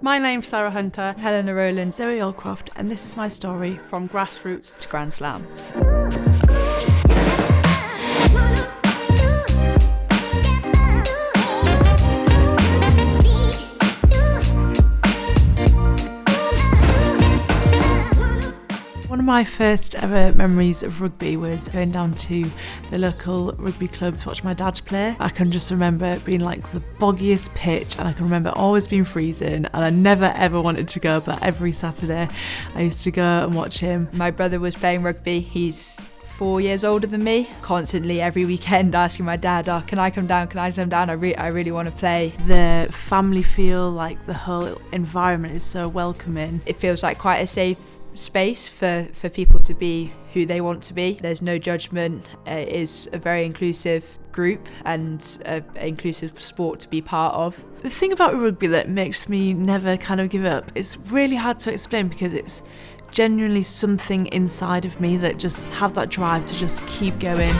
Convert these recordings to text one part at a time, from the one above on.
My name's Sarah Hunter, Helena Rowland, Zoe Aldcroft, and this is my story from grassroots to Grand Slam. One of my first ever memories of rugby was going down to the local rugby club to watch my dad play. I can just remember it being like the boggiest pitch, and I can remember always being freezing, and I never ever wanted to go, but every Saturday I used to go and watch him. My brother was playing rugby. He's 4 years older than me, constantly every weekend asking my dad, can I come down, I really want to play. The family feel, like the whole environment is so welcoming. It feels like quite a safe space for people to be who they want to be. There's no judgment. It is a very inclusive group and an inclusive sport to be part of. The thing about rugby that makes me never kind of give up, it's really hard to explain because it's genuinely something inside of me that just have that drive to just keep going.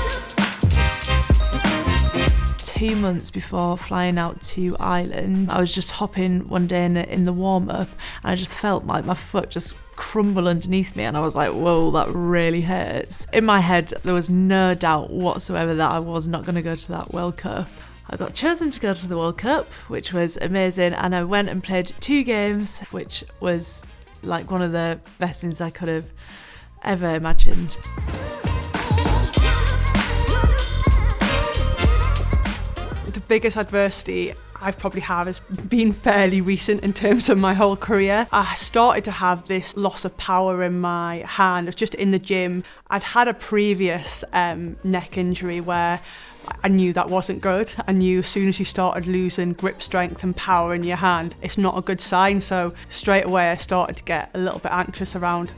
2 months before flying out to Ireland, I was just hopping one day in the warm-up, and I just felt like my foot just crumble underneath me, and I was like, whoa, that really hurts. In my head, there was no doubt whatsoever that I was not going to go to that World Cup. I got chosen to go to the World Cup, which was amazing, and I went and played 2 games, which was like one of the best things I could have ever imagined. The biggest adversity I've probably had has been fairly recent in terms of my whole career. I started to have this loss of power in my hand. It was just in the gym. I'd had a previous neck injury where I knew that wasn't good. I knew as soon as you started losing grip strength and power in your hand, it's not a good sign. So straight away I started to get a little bit anxious around,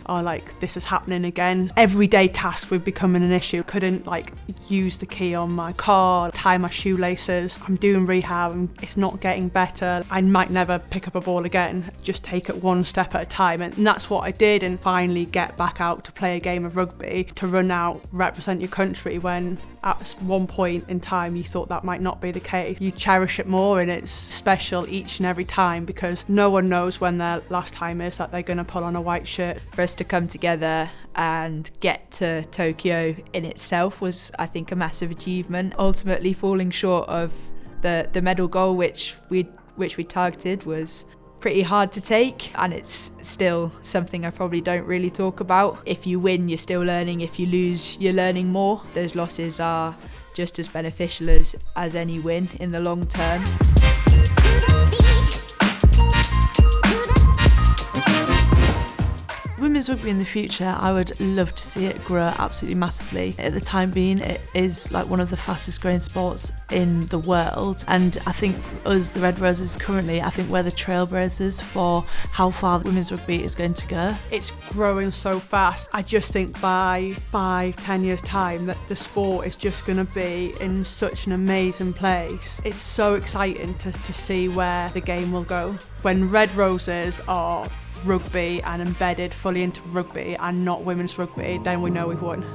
this is happening again. Everyday tasks were becoming an issue. Couldn't use the key on my car, tie my shoelaces. I'm doing rehab and it's not getting better. I might never pick up a ball again. Just take it one step at a time. And that's what I did, and finally get back out to play a game of rugby, to run out, represent your country, when at one point in time you thought that might not be the case. You cherish it more, and it's special each and every time because no one knows when their last time is that they're going to put on a white shirt. For us to come together and get to Tokyo in itself was, I think, a massive achievement. Ultimately falling short of the medal goal which we targeted was pretty hard to take, and it's still something I probably don't really talk about. If you win, you're still learning. If you lose, you're learning more. Those losses are just as beneficial as any win in the long term. Women's rugby in the future, I would love to see it grow absolutely massively. At the time being, it is like one of the fastest growing sports in the world, and I think us, the Red Roses, currently, I think we're the trailblazers for how far women's rugby is going to go. It's growing so fast. I just think by 5-10 years time that the sport is just going to be in such an amazing place. It's so exciting to see where the game will go. When Red Roses are rugby and embedded fully into rugby and not women's rugby, then we know we've won.